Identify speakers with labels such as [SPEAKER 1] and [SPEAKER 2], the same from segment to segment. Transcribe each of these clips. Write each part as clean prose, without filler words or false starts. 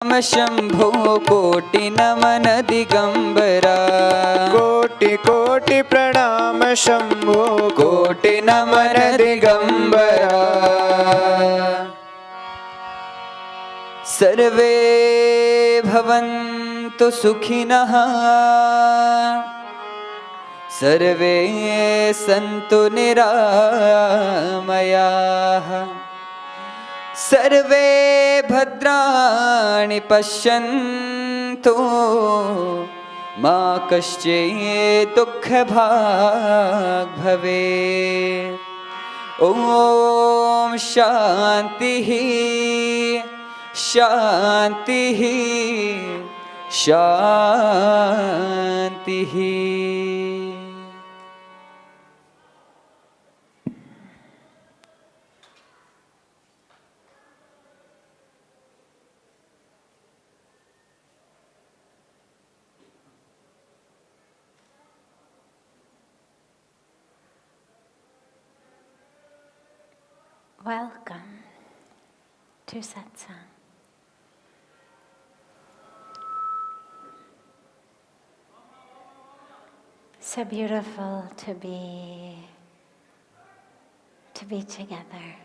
[SPEAKER 1] शंभो कोटि नमन दिगंबरा,
[SPEAKER 2] कोटि कोटि प्रणाम शंभो
[SPEAKER 1] कोटि नमन दिगंबरा। सर्वे भवन्तु सुखिनः, सर्वे सन्तु निरामयाः, सर्वे भद्राणि पश्यन्तु, मा कश्चित् दुःखभाग् भवेत्। ॐ शान्तिः शान्तिः शान्तिः।
[SPEAKER 3] Welcome to Satsang. So beautiful to be together.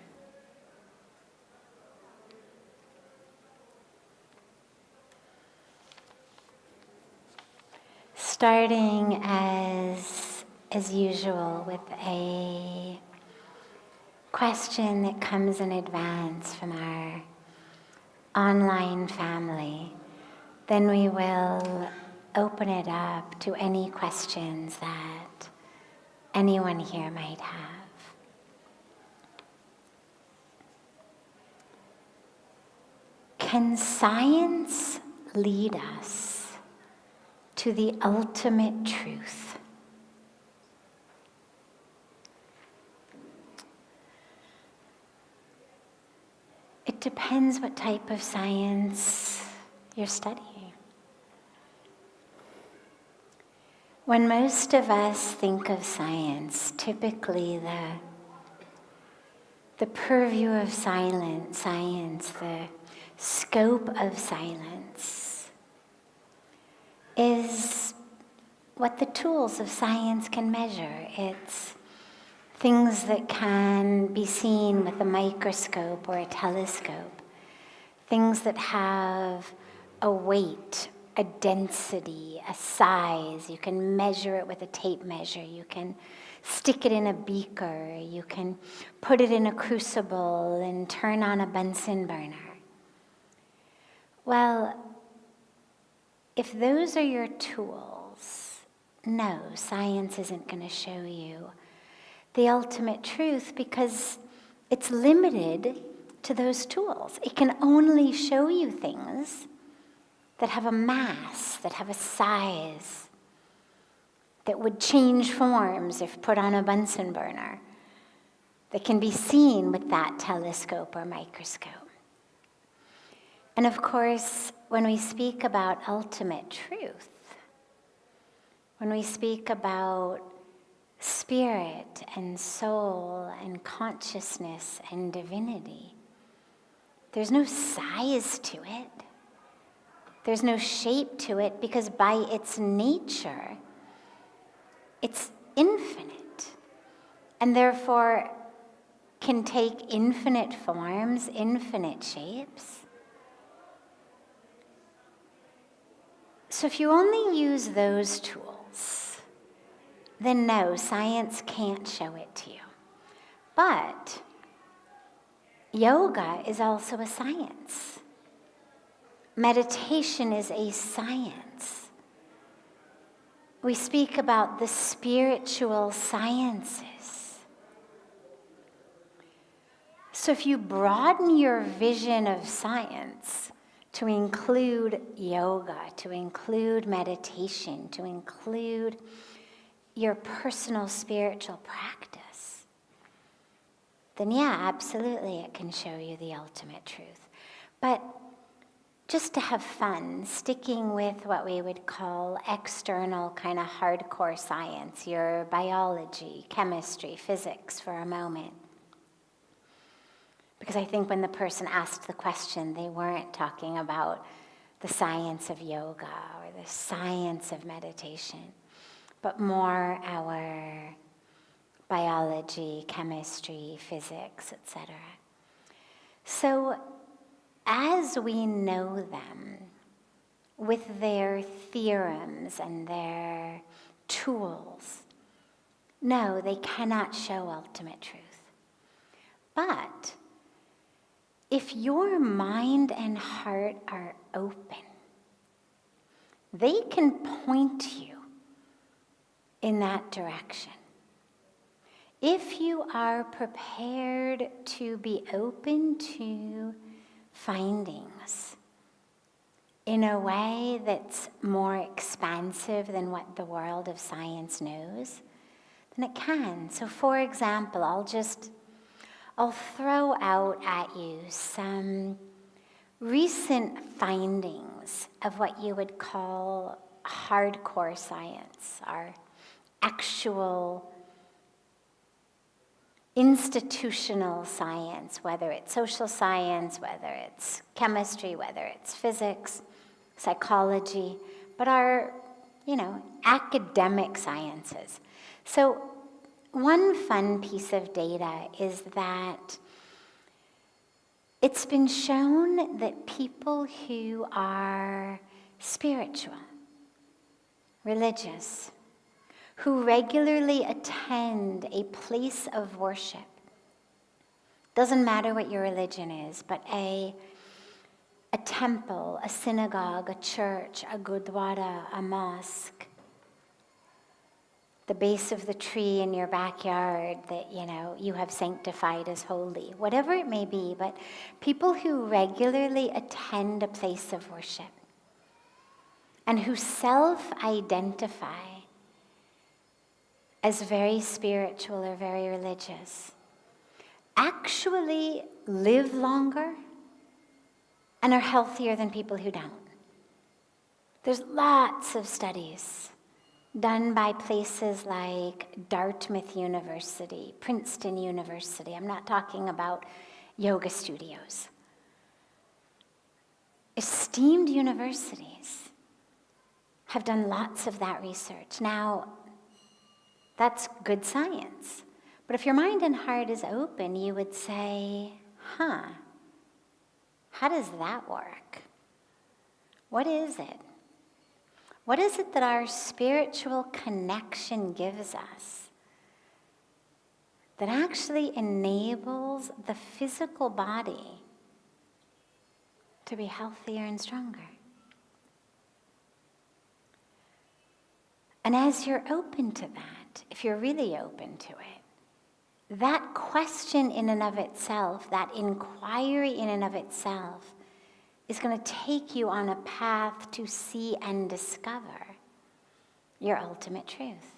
[SPEAKER 3] Starting as usual with a question that comes in advance from our online family, then we will open it up to any questions that anyone here might have. Can science lead us to the ultimate truth? It depends what type of science you're studying. When most of us think of science, typically the purview of science, the scope of science, is what the tools of science can measure. It's things that can be seen with a microscope or a telescope, things that have a weight, a density, a size. You can measure it with a tape measure. You can stick it in a beaker. You can put it in a crucible and turn on a Bunsen burner. Well, if those are your tools, no, science isn't going to show you the ultimate truth because it's limited to those tools. It can only show you things that have a mass, that have a size, that would change forms if put on a Bunsen burner, that can be seen with that telescope or microscope. And of course, when we speak about ultimate truth, when we speak about spirit and soul and consciousness and divinity, there's no size to it. There's no shape to it because by its nature, it's infinite and therefore can take infinite forms, infinite shapes. So if you only use those tools, then no, science can't show it to you. But yoga is also a science. Meditation is a science. We speak about the spiritual sciences. So if you broaden your vision of science to include yoga, to include meditation, to include your personal spiritual practice, then yeah, absolutely it can show you the ultimate truth. But just to have fun, sticking with what we would call external kind of hardcore science, your biology, chemistry, physics for a moment. Because I think when the person asked the question, they weren't talking about the science of yoga or the science of meditation, but more our biology, chemistry, physics, etc. So as we know them with their theorems and their tools, no, they cannot show ultimate truth. But if your mind and heart are open, they can point you in that direction. If you are prepared to be open to findings in a way that's more expansive than what the world of science knows, then it can. So for example, I'll throw out at you some recent findings of what you would call hardcore science, our actual institutional science, whether it's social science, whether it's chemistry, whether it's physics, psychology, but our, academic sciences. So one fun piece of data is that it's been shown that people who are spiritual, religious, who regularly attend a place of worship, doesn't matter what your religion is, but a temple, a synagogue, a church, a gurdwara, a mosque, the base of the tree in your backyard that, you have sanctified as holy, whatever it may be, but people who regularly attend a place of worship and who self-identify as very spiritual or very religious actually live longer and are healthier than people who don't. There's lots of studies done by places like Dartmouth University, Princeton University. I'm not talking about yoga studios. Esteemed universities have done lots of that research. Now, that's good science. But if your mind and heart is open, you would say, how does that work? What is it? What is it that our spiritual connection gives us that actually enables the physical body to be healthier and stronger? And as you're open to that, if you're really open to it, that question in and of itself, that inquiry in and of itself, is going to take you on a path to see and discover your ultimate truth.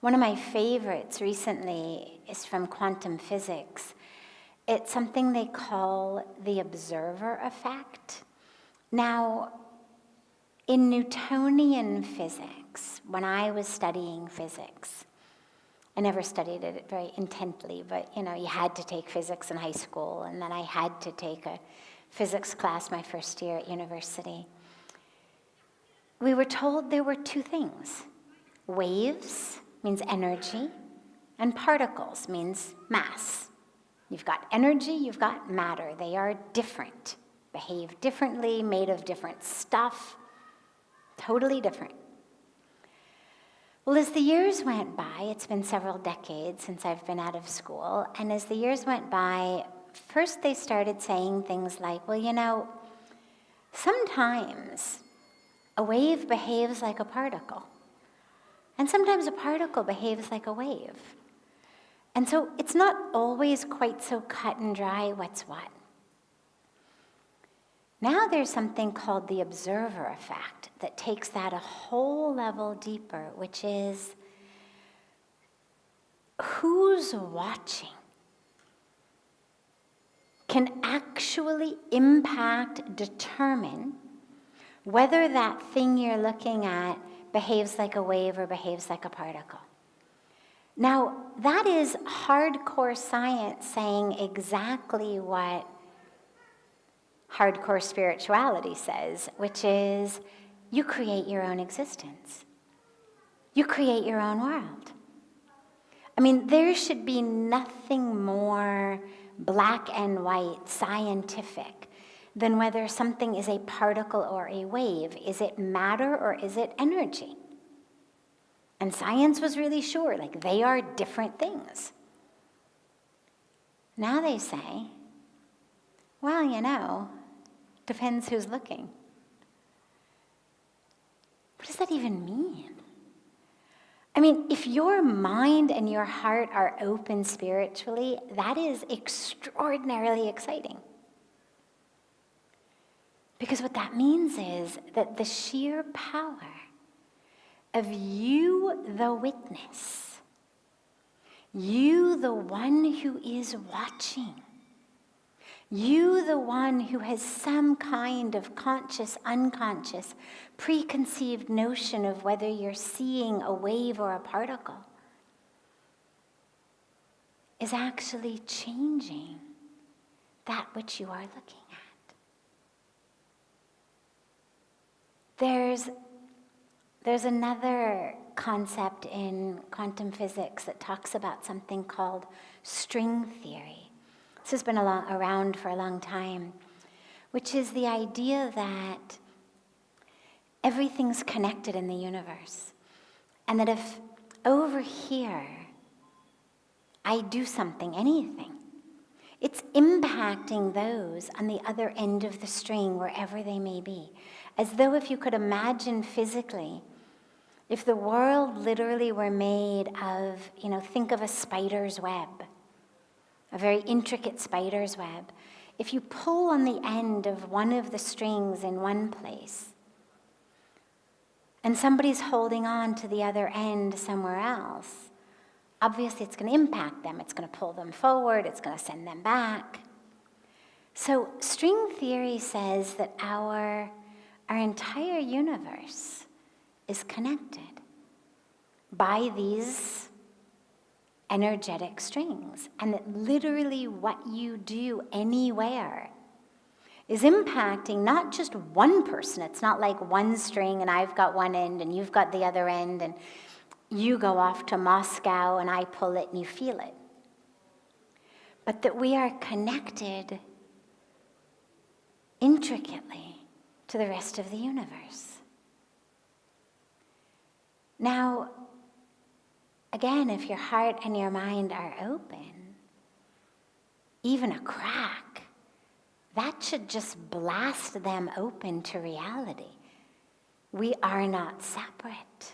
[SPEAKER 3] One of my favorites recently is from quantum physics. It's something they call the observer effect. Now, in Newtonian physics, when I was studying physics, I never studied it very intently, but you had to take physics in high school, and then I had to take a physics class my first year at university. We were told there were two things. Waves means energy, and particles means mass. You've got energy, you've got matter. They are different, behave differently, made of different stuff, totally different. Well, as the years went by, it's been several decades since I've been out of school, and as the years went by, first they started saying things like, well, sometimes a wave behaves like a particle, and sometimes a particle behaves like a wave. And so it's not always quite so cut and dry what's what. Now there's something called the observer effect that takes that a whole level deeper, which is who's watching can actually determine whether that thing you're looking at behaves like a wave or behaves like a particle. Now, that is hardcore science saying exactly what hardcore spirituality says, which is you create your own existence. You create your own world. I mean, there should be nothing more black and white, scientific, than whether something is a particle or a wave. Is it matter or is it energy? And science was really sure, like they are different things. Now they say, well, you know, depends who's looking. What does that even mean? I mean, if your mind and your heart are open spiritually, that is extraordinarily exciting. Because what that means is that the sheer power of you, the witness, you, the one who is watching, you, the one who has some kind of conscious, unconscious, preconceived notion of whether you're seeing a wave or a particle, is actually changing that which you are looking at. There's another concept in quantum physics that talks about something called string theory. This has been around for a long time, which is the idea that everything's connected in the universe. And that if over here I do something, anything, it's impacting those on the other end of the string, wherever they may be. As though if you could imagine physically, if the world literally were made of, think of a spider's web, a very intricate spider's web. If you pull on the end of one of the strings in one place, and somebody's holding on to the other end somewhere else, obviously it's going to impact them. It's going to pull them forward. It's going to send them back. So string theory says that our entire universe is connected by these energetic strings, and that literally what you do anywhere is impacting not just one person. It's not like one string and I've got one end and you've got the other end and you go off to Moscow and I pull it and you feel it. But that we are connected intricately to the rest of the universe. Now, again, if your heart and your mind are open, even a crack, that should just blast them open to reality. We are not separate.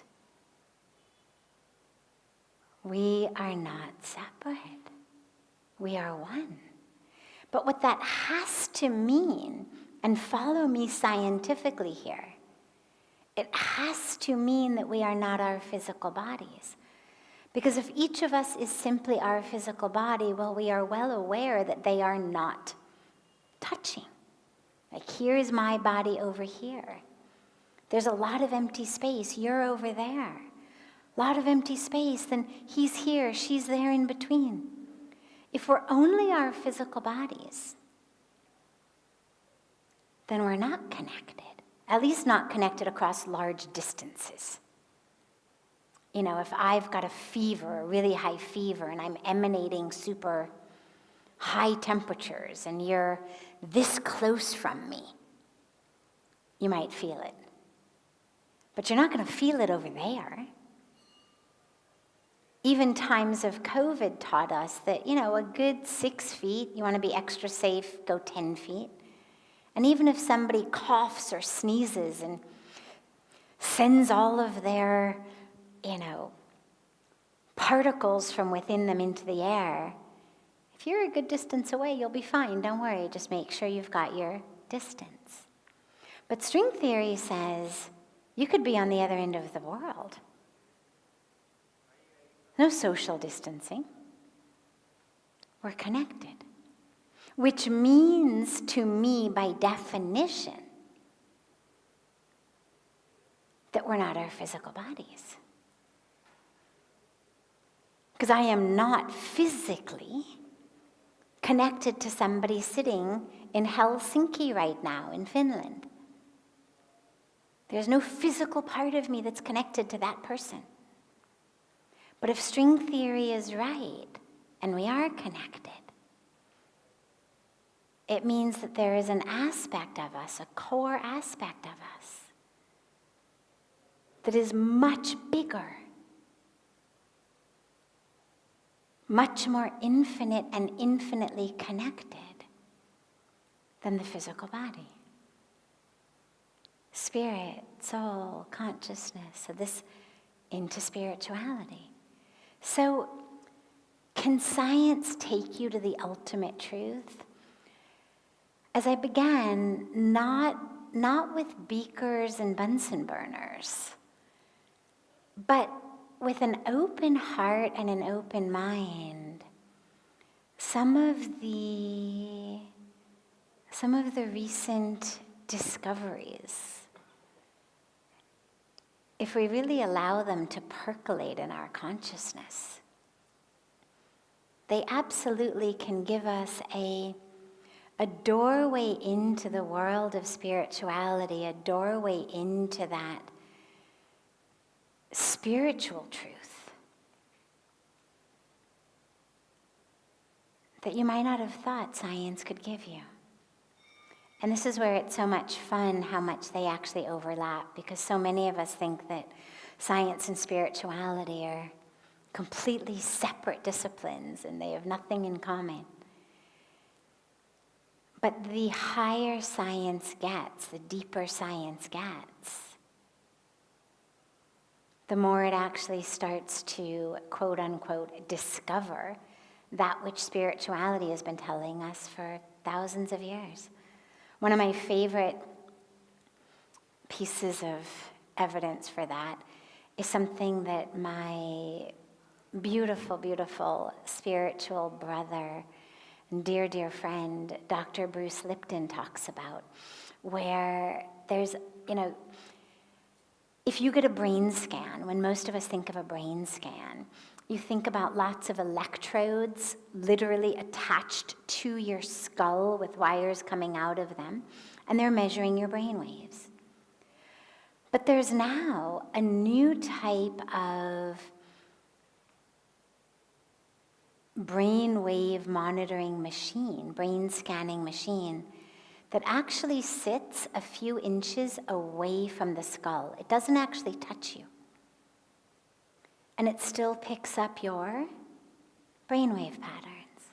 [SPEAKER 3] We are not separate. We are one. But what that has to mean, and follow me scientifically here, it has to mean that we are not our physical bodies. Because if each of us is simply our physical body, well, we are well aware that they are not touching. Like, here is my body over here. There's a lot of empty space. You're over there. A lot of empty space. Then he's here. She's there in between. If we're only our physical bodies, then we're not connected. At least not connected across large distances. If I've got a fever, a really high fever, and I'm emanating super high temperatures, and you're this close from me, you might feel it. But you're not going to feel it over there. Even times of COVID taught us that, a good 6 feet, you want to be extra safe, go 10 feet. And even if somebody coughs or sneezes and sends all of their, particles from within them into the air, if you're a good distance away, you'll be fine. Don't worry. Just make sure you've got your distance. But string theory says you could be on the other end of the world. No social distancing. We're connected. Which means to me, by definition, that we're not our physical bodies. Because I am not physically connected to somebody sitting in Helsinki right now, in Finland. There's no physical part of me that's connected to that person. But if string theory is right, and we are connected, it means that there is an aspect of us, a core aspect of us, that is much bigger, much more infinite and infinitely connected than the physical body. Spirit, soul, consciousness, so this into spirituality. So, can science take you to the ultimate truth? As I began, not with beakers and Bunsen burners, but with an open heart and an open mind, some of the recent discoveries, if we really allow them to percolate in our consciousness, they absolutely can give us a doorway into the world of spirituality, a doorway into that spiritual truth that you might not have thought science could give you. And this is where it's so much fun how much they actually overlap, because so many of us think that science and spirituality are completely separate disciplines and they have nothing in common. But the higher science gets, the deeper science gets, the more it actually starts to, quote unquote, discover that which spirituality has been telling us for thousands of years. One of my favorite pieces of evidence for that is something that my beautiful, beautiful spiritual brother and dear, dear friend, Dr. Bruce Lipton, talks about, where there's, if you get a brain scan, when most of us think of a brain scan, you think about lots of electrodes literally attached to your skull with wires coming out of them, and they're measuring your brain waves. But there's now a new type of brain wave monitoring machine, brain scanning machine, that actually sits a few inches away from the skull. It doesn't actually touch you. And it still picks up your brainwave patterns.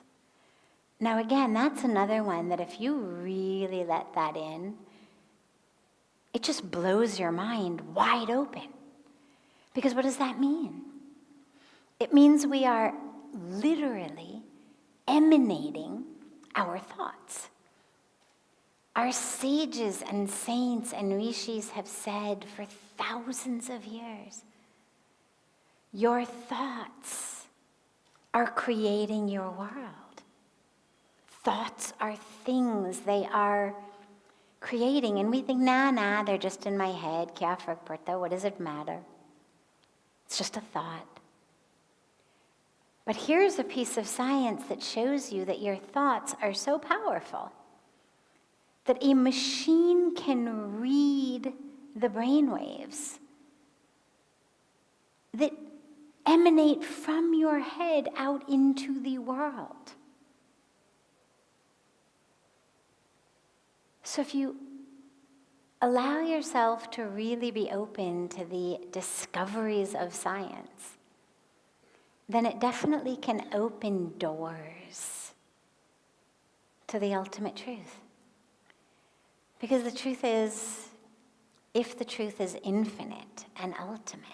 [SPEAKER 3] Now again, that's another one that if you really let that in, it just blows your mind wide open. Because what does that mean? It means we are literally emanating our thoughts. Our sages and saints and rishis have said for thousands of years, your thoughts are creating your world. Thoughts are things, they are creating. And we think, nah, they're just in my head. Kya farak padta, what does it matter? It's just a thought. But here's a piece of science that shows you that your thoughts are so powerful that a machine can read the brainwaves that emanate from your head out into the world. So if you allow yourself to really be open to the discoveries of science, then it definitely can open doors to the ultimate truth. Because the truth is, if the truth is infinite and ultimate,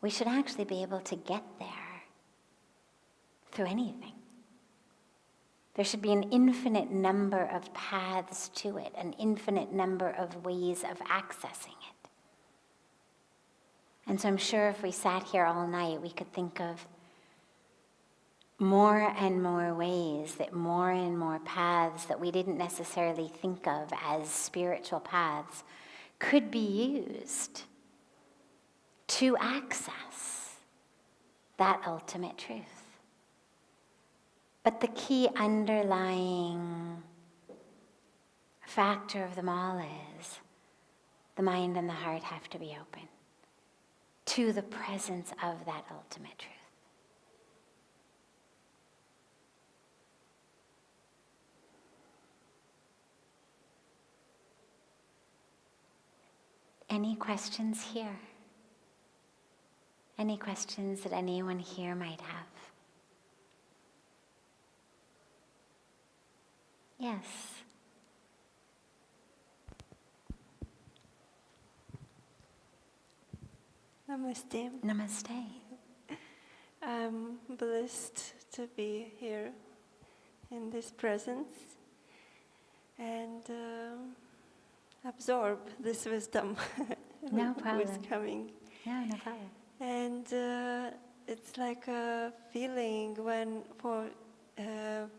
[SPEAKER 3] we should actually be able to get there through anything. There should be an infinite number of paths to it, an infinite number of ways of accessing it. And so I'm sure if we sat here all night, we could think of more and more ways, that more and more paths that we didn't necessarily think of as spiritual paths could be used to access that ultimate truth. But the key underlying factor of them all is the mind and the heart have to be open to the presence of that ultimate truth. Any questions here? Any questions that anyone here might have? Yes.
[SPEAKER 4] Namaste.
[SPEAKER 3] Namaste.
[SPEAKER 4] I'm blessed to be here in this presence and absorb this wisdom
[SPEAKER 3] No problem.
[SPEAKER 4] who's coming.
[SPEAKER 3] No problem.
[SPEAKER 4] And it's like a feeling when, for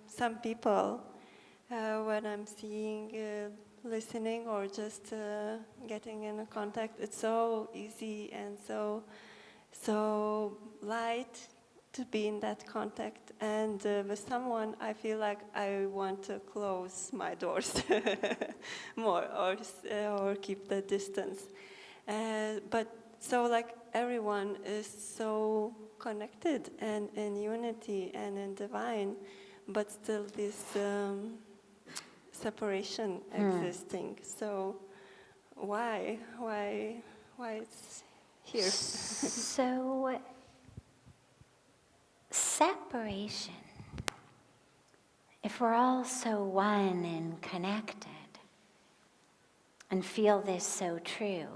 [SPEAKER 4] some people, when I'm seeing, listening, or just getting in contact, it's so easy and so light to be in that contact. And with someone, I feel like I want to close my doors more, or keep the distance. But so like everyone is so connected and in unity and in divine, but still this separation existing. So why it's here?
[SPEAKER 3] So, separation, if we're all so one and connected and feel this so true,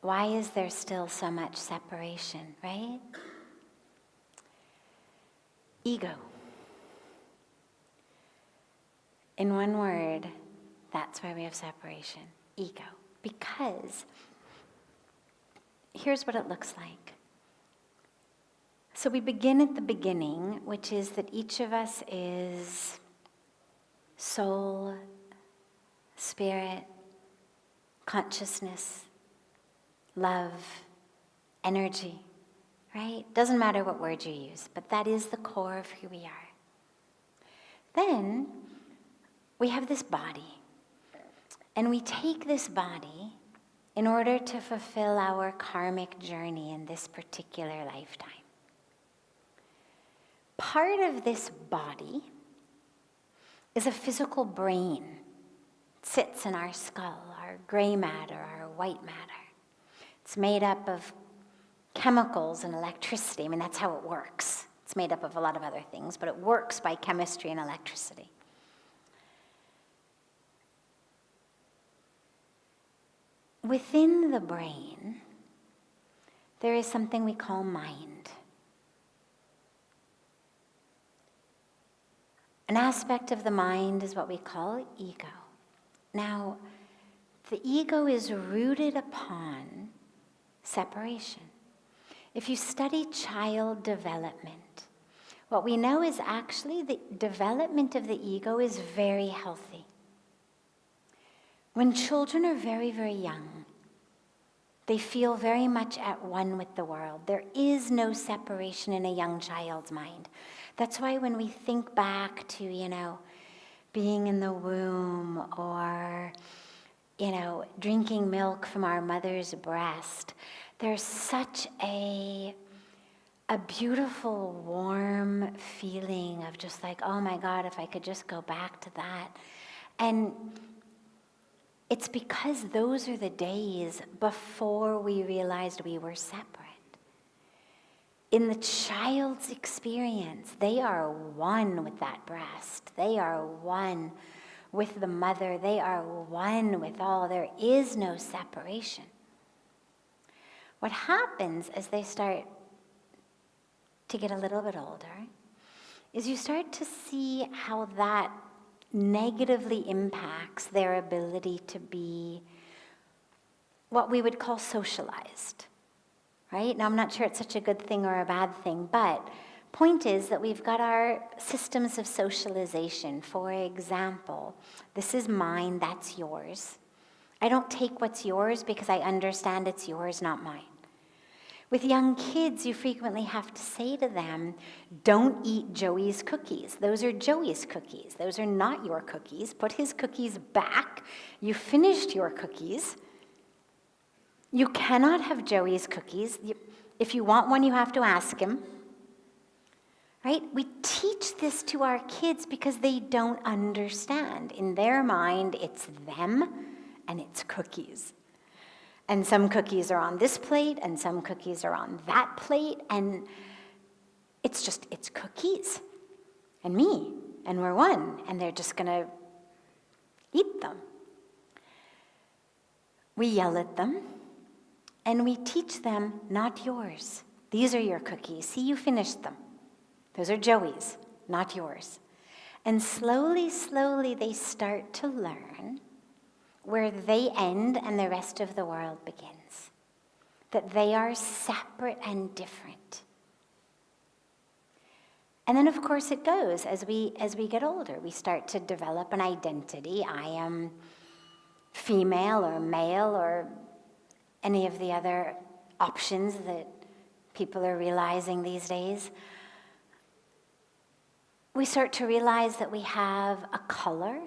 [SPEAKER 3] why is there still so much separation, right? Ego. In one word, that's why we have separation. Ego. Because here's what it looks like. So we begin at the beginning, which is that each of us is soul, spirit, consciousness, love, energy, right? Doesn't matter what word you use, but that is the core of who we are. Then we have this body, and we take this body in order to fulfill our karmic journey in this particular lifetime. Part of this body is a physical brain. It sits in our skull, our gray matter, our white matter. It's made up of chemicals and electricity. I mean, that's how it works. It's made up of a lot of other things, but it works by chemistry and electricity. Within the brain, there is something we call mind. An aspect of the mind is what we call ego. Now, the ego is rooted upon separation. If you study child development, what we know is actually the development of the ego is very healthy. When children are very, very young, they feel very much at one with the world. There is no separation in a young child's mind. That's why when we think back to, being in the womb or, drinking milk from our mother's breast, there's such a beautiful, warm feeling of just like, oh my God, if I could just go back to that. And it's because those are the days before we realized we were separate. In the child's experience, they are one with that breast. They are one with the mother. They are one with all. There is no separation. What happens as they start to get a little bit older is you start to see how that negatively impacts their ability to be what we would call socialized, right? Now, I'm not sure it's such a good thing or a bad thing, but point is that we've got our systems of socialization. For example, this is mine, that's yours. I don't take what's yours because I understand it's yours, not mine. With young kids, you frequently have to say to them, don't eat Joey's cookies. Those are Joey's cookies. Those are not your cookies. Put his cookies back. You finished your cookies. You cannot have Joey's cookies. If you want one, you have to ask him. Right? We teach this to our kids because they don't understand. In their mind, it's them and it's cookies. And some cookies are on this plate, and some cookies are on that plate, and it's cookies. And me, and we're one, and they're just gonna eat them. We yell at them, and we teach them, not yours. These are your cookies. See, you finished them. Those are Joey's, not yours. And slowly, slowly, they start to learn where they end and the rest of the world begins. That they are separate and different. And then, of course, it goes as we get older. We start to develop an identity. I am female or male or any of the other options that people are realizing these days. We start to realize that we have a color,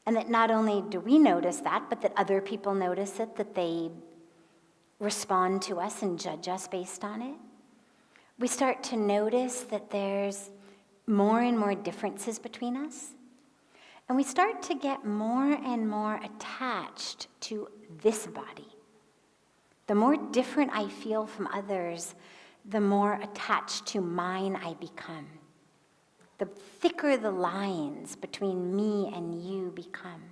[SPEAKER 3] and that not only do we notice that, but that other people notice it, that they respond to us and judge us based on it. We start to notice that there's more and more differences between us. And we start to get more and more attached to this body. The more different I feel from others, the more attached to mine I become. The thicker the lines between me and you become.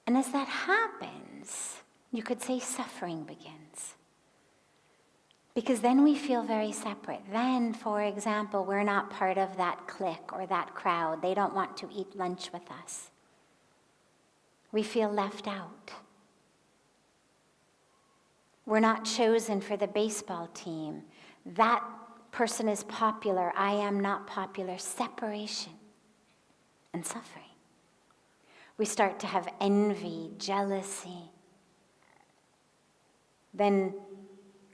[SPEAKER 3] And as that happens, you could say suffering begins. Because then we feel very separate. Then, for example, we're not part of that clique or that crowd. They don't want to eat lunch with us. We feel left out. We're not chosen for the baseball team. That person is popular, I am not popular. Separation and suffering. We start to have envy, jealousy. Then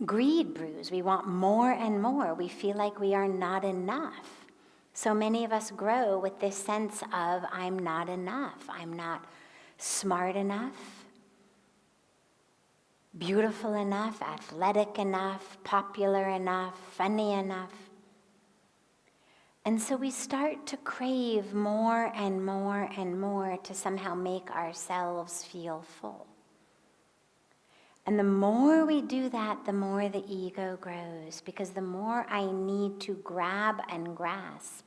[SPEAKER 3] greed brews. We want more and more. We feel like we are not enough. So many of us grow with this sense of, I'm not enough. I'm not smart enough, beautiful enough, athletic enough, popular enough, funny enough. And so we start to crave more and more and more to somehow make ourselves feel full. And the more we do that, the more the ego grows, because the more I need to grab and grasp,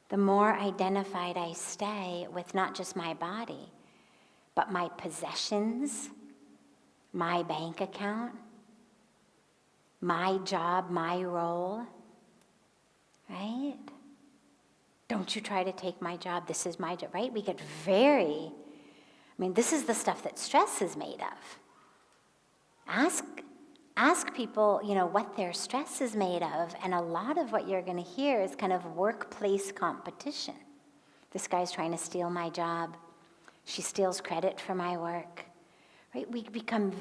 [SPEAKER 3] the more identified I stay with not just my body, but my possessions, my bank account, my job, my role, right? Don't you try to take my job, this is my job, right? We get this is the stuff that stress is made of. Ask people, what their stress is made of, and a lot of what you're going to hear is kind of workplace competition. This guy's trying to steal my job. She steals credit for my work. Right? We become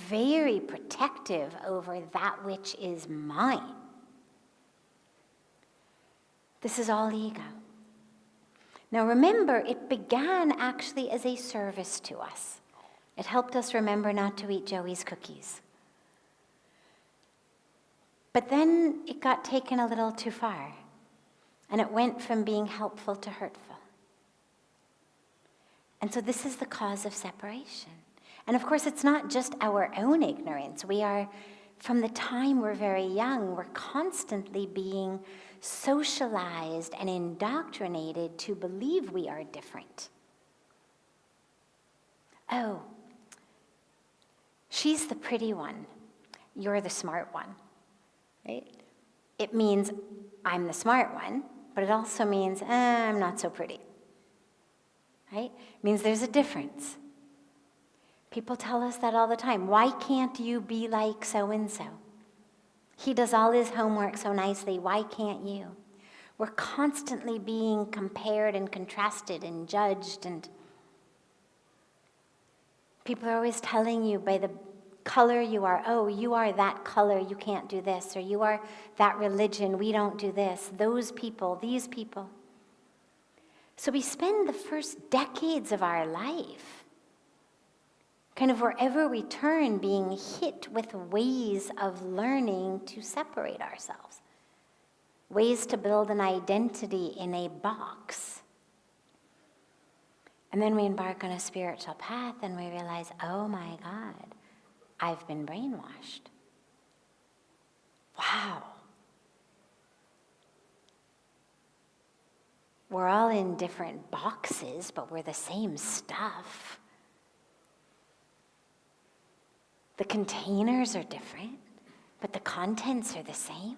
[SPEAKER 3] very protective over that which is mine. This is all ego. Now remember, it began actually as a service to us. It helped us remember not to eat Joey's cookies. But then it got taken a little too far, and it went from being helpful to hurtful. And so this is the cause of separation. And of course, it's not just our own ignorance. We are, from the time we're very young, we're constantly being socialized and indoctrinated to believe we are different. Oh, she's the pretty one. You're the smart one, right? It means I'm the smart one, but it also means I'm not so pretty, right? It means there's a difference. People tell us that all the time. Why can't you be like so-and-so? He does all his homework so nicely. Why can't you? We're constantly being compared and contrasted and judged. And People are always telling you by the color you are, oh, you are that color, you can't do this, or you are that religion, we don't do this, those people, these people. So we spend the first decades of our life, kind of wherever we turn, being hit with ways of learning to separate ourselves, ways to build an identity in a box. And then we embark on a spiritual path and we realize, oh my God, I've been brainwashed. Wow. We're all in different boxes, but we're the same stuff. The containers are different, but the contents are the same.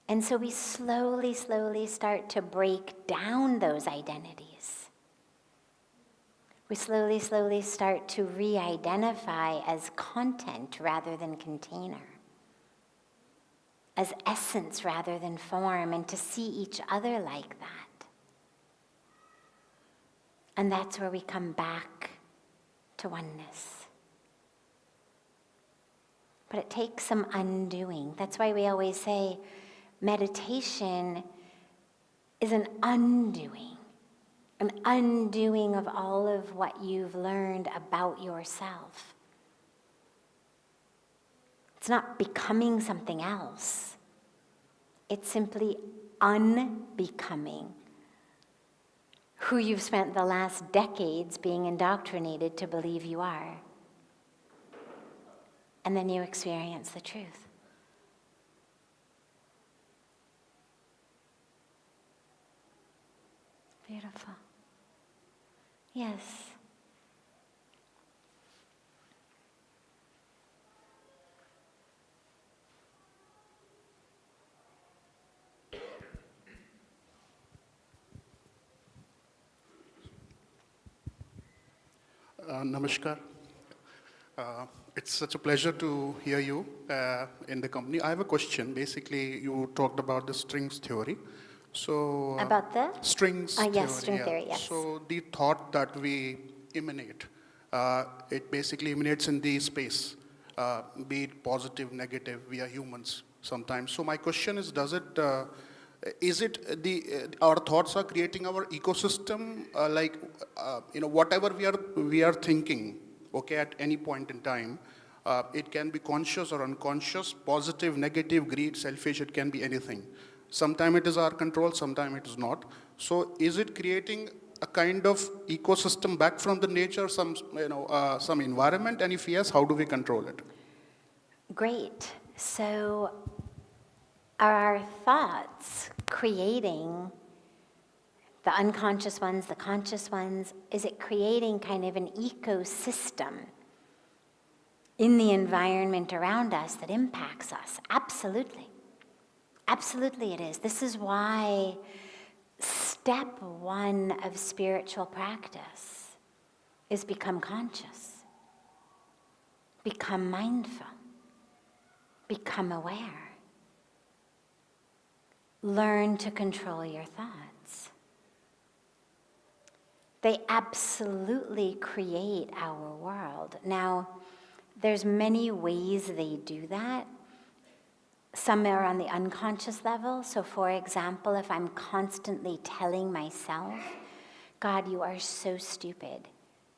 [SPEAKER 3] And so we slowly start to break down those identities. We slowly start to re-identify as content rather than container, as essence rather than form, and to see each other like that. And that's where we come back to oneness. But it takes some undoing. That's why we always say meditation is an undoing of all of what you've learned about yourself. It's not becoming something else. It's simply unbecoming who you've spent the last decades being indoctrinated to believe you are. And then you experience the truth. Beautiful. Yes.
[SPEAKER 5] Namaskar. It's such a pleasure to hear you in the company. I have a question. Basically, you talked about the strings theory. So
[SPEAKER 3] About the?
[SPEAKER 5] Strings theory.
[SPEAKER 3] Yes, string theory, yes.
[SPEAKER 5] So the thought that we emanate, it basically emanates in the space, be it positive, negative. We are humans sometimes. So my question is, is it our thoughts are creating our ecosystem, whatever we are thinking, okay, at any point in time, it can be conscious or unconscious, positive, negative, greed, selfish, it can be anything. Sometimes it is our control, sometimes it is not. So is it creating a kind of ecosystem back from the nature, some environment, and if yes, how do we control it?
[SPEAKER 3] Great. So are our thoughts creating the unconscious ones, the conscious ones? Is it creating kind of an ecosystem in the environment around us that impacts us? Absolutely. Absolutely it is. This is why step one of spiritual practice is become conscious, become mindful, become aware. Learn to control your thoughts. They absolutely create our world. Now, there's many ways they do that. Some are on the unconscious level. So for example, if I'm constantly telling myself, God, you are so stupid.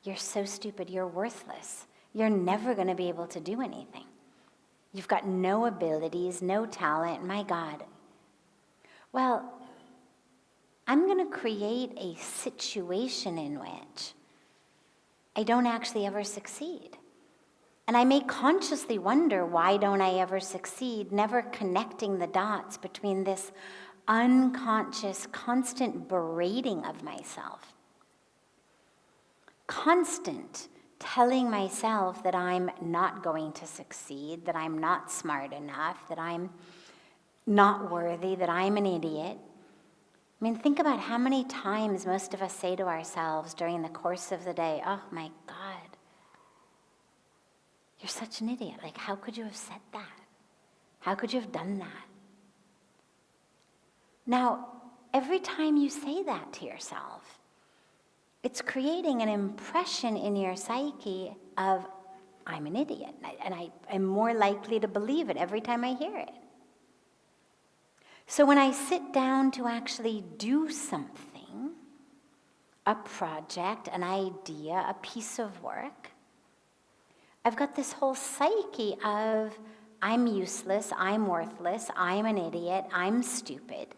[SPEAKER 3] You're so stupid. You're worthless. You're never going to be able to do anything. You've got no abilities, no talent. My God. Well, I'm going to create a situation in which I don't actually ever succeed. And I may consciously wonder, why don't I ever succeed, never connecting the dots between this unconscious, constant berating of myself. Constant telling myself that I'm not going to succeed, that I'm not smart enough, that I'm not worthy, that I'm an idiot. I mean, think about how many times most of us say to ourselves during the course of the day, oh my God, you're such an idiot. Like, how could you have said that? How could you have done that? Now, every time you say that to yourself, it's creating an impression in your psyche of, I'm an idiot, and I am more likely to believe it every time I hear it. So when I sit down to actually do something, a project, an idea, a piece of work, I've got this whole psyche of, I'm useless, I'm worthless, I'm an idiot, I'm stupid.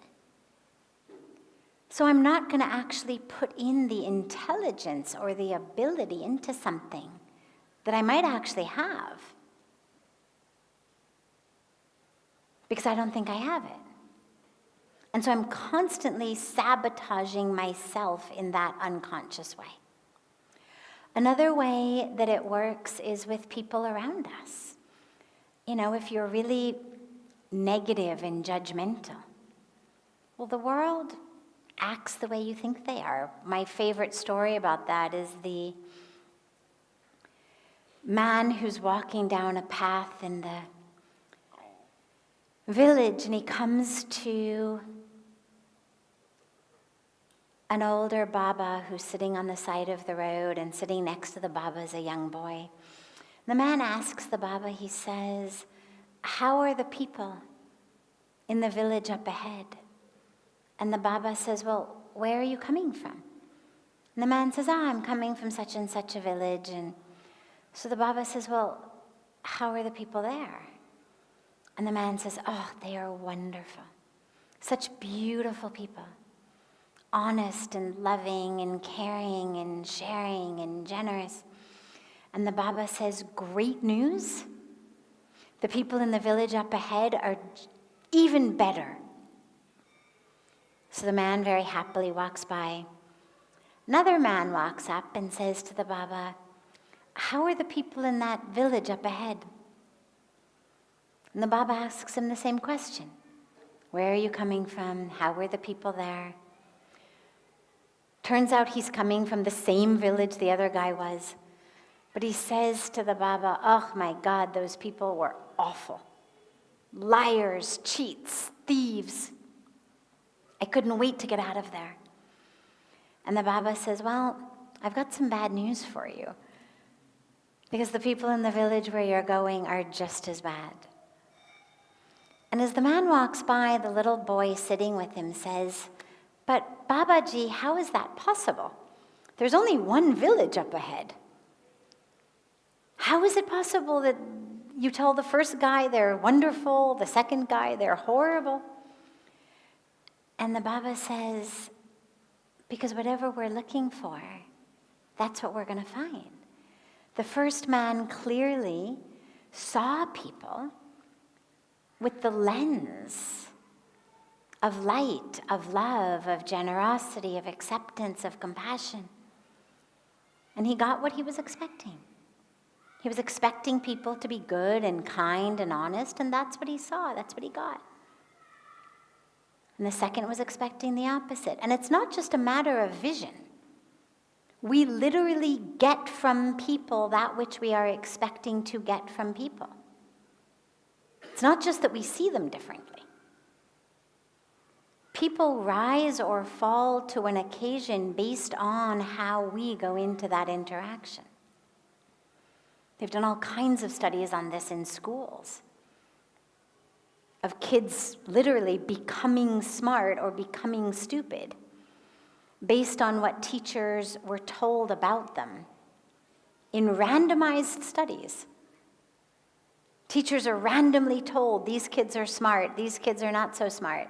[SPEAKER 3] So I'm not going to actually put in the intelligence or the ability into something that I might actually have, because I don't think I have it. And so I'm constantly sabotaging myself in that unconscious way. Another way that it works is with people around us. You know, if you're really negative and judgmental, well, the world acts the way you think they are. My favorite story about that is the man who's walking down a path in the village, and he comes to an older Baba who's sitting on the side of the road, and sitting next to the Baba is a young boy. The man asks the Baba, he says, how are the people in the village up ahead? And the Baba says, well, where are you coming from? And the man says, I'm coming from such and such a village. And so the Baba says, well, how are the people there? And the man says, oh, they are wonderful. Such beautiful people. Honest and loving and caring and sharing and generous. And the Baba says, great news. The people in the village up ahead are even better. So the man very happily walks by. Another man walks up and says to the Baba, how are the people in that village up ahead? And the Baba asks him the same question. Where are you coming from? How were the people there? Turns out he's coming from the same village the other guy was. But he says to the Baba, oh my God, those people were awful. Liars, cheats, thieves. I couldn't wait to get out of there. And the Baba says, well, I've got some bad news for you. Because the people in the village where you're going are just as bad. And as the man walks by, the little boy sitting with him says, but Babaji, how is that possible? There's only one village up ahead. How is it possible that you tell the first guy they're wonderful, the second guy they're horrible? And the Baba says, because whatever we're looking for, that's what we're going to find. The first man clearly saw people with the lens of light, of love, of generosity, of acceptance, of compassion. And he got what he was expecting. He was expecting people to be good and kind and honest, and that's what he saw, that's what he got. And the second was expecting the opposite. And it's not just a matter of vision. We literally get from people that which we are expecting to get from people. It's not just that we see them differently. People rise or fall to an occasion based on how we go into that interaction. They've done all kinds of studies on this in schools, of kids literally becoming smart or becoming stupid based on what teachers were told about them in randomized studies. Teachers are randomly told, these kids are smart, these kids are not so smart.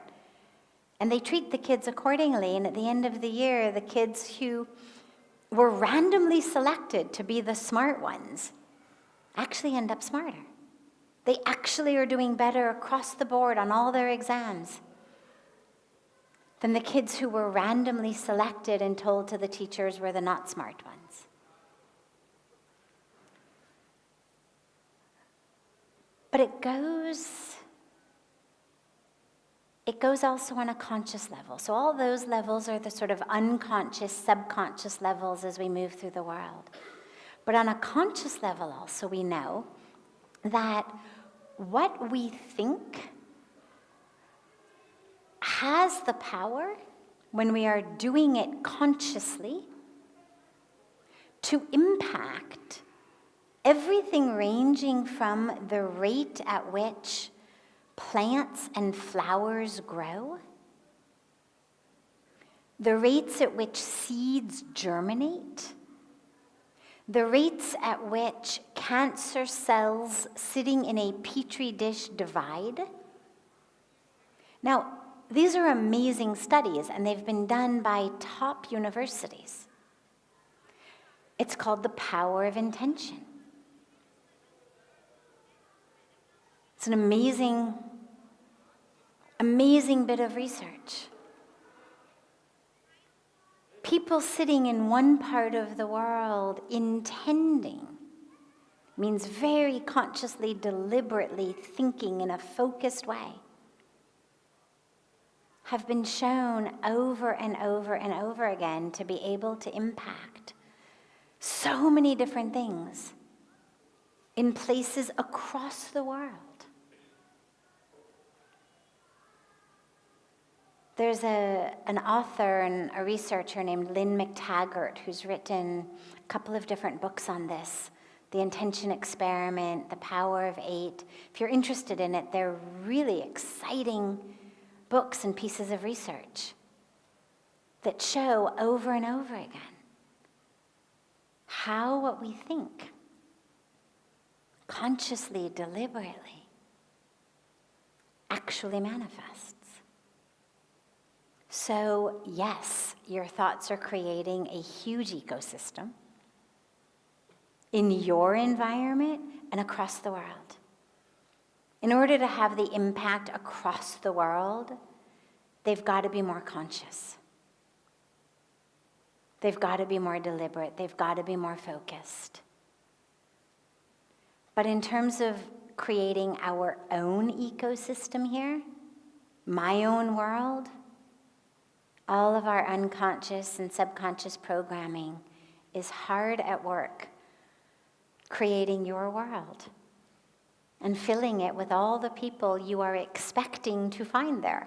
[SPEAKER 3] And they treat the kids accordingly, and at the end of the year, the kids who were randomly selected to be the smart ones actually end up smarter. They actually are doing better across the board on all their exams than the kids who were randomly selected and told to the teachers were the not smart ones. But it goes also on a conscious level. So all those levels are the sort of unconscious, subconscious levels as we move through the world. But on a conscious level also, we know that what we think has the power, when we are doing it consciously, to impact everything ranging from the rate at which plants and flowers grow, the rates at which seeds germinate, the rates at which cancer cells sitting in a petri dish divide. Now, these are amazing studies, and they've been done by top universities. It's called the power of intention. It's an amazing, amazing bit of research. People sitting in one part of the world intending means very consciously, deliberately thinking in a focused way, have been shown over and over and over again to be able to impact so many different things in places across the world. There's an author and a researcher named Lynn McTaggart who's written a couple of different books on this. The Intention Experiment, The Power of Eight. If you're interested in it, they're really exciting books and pieces of research that show over and over again how what we think, consciously, deliberately, actually manifests. So, yes, your thoughts are creating a huge ecosystem in your environment and across the world. In order to have the impact across the world, they've got to be more conscious. They've got to be more deliberate. They've got to be more focused. But in terms of creating our own ecosystem here, my own world, all of our unconscious and subconscious programming is hard at work creating your world and filling it with all the people you are expecting to find there.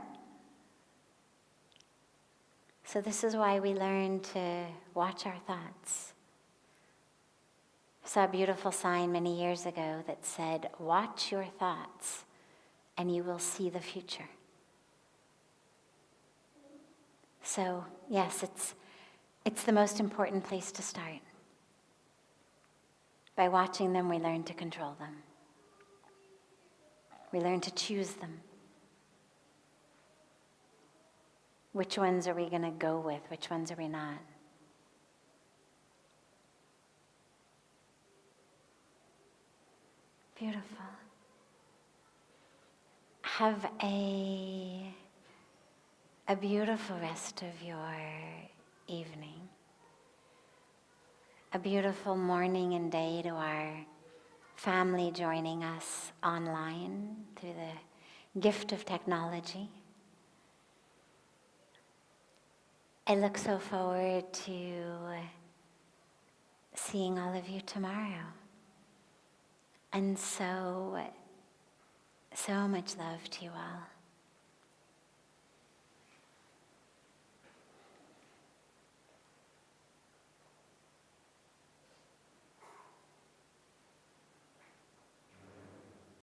[SPEAKER 3] So this is why we learn to watch our thoughts. I saw a beautiful sign many years ago that said, "Watch your thoughts and you will see the future." So, yes, it's the most important place to start. By watching them, we learn to control them. We learn to choose them. Which ones are we going to go with? Which ones are we not? Beautiful. Have a beautiful rest of your evening. A beautiful morning and day to our family joining us online through the gift of technology. I look so forward to seeing all of you tomorrow. And so much love to you all.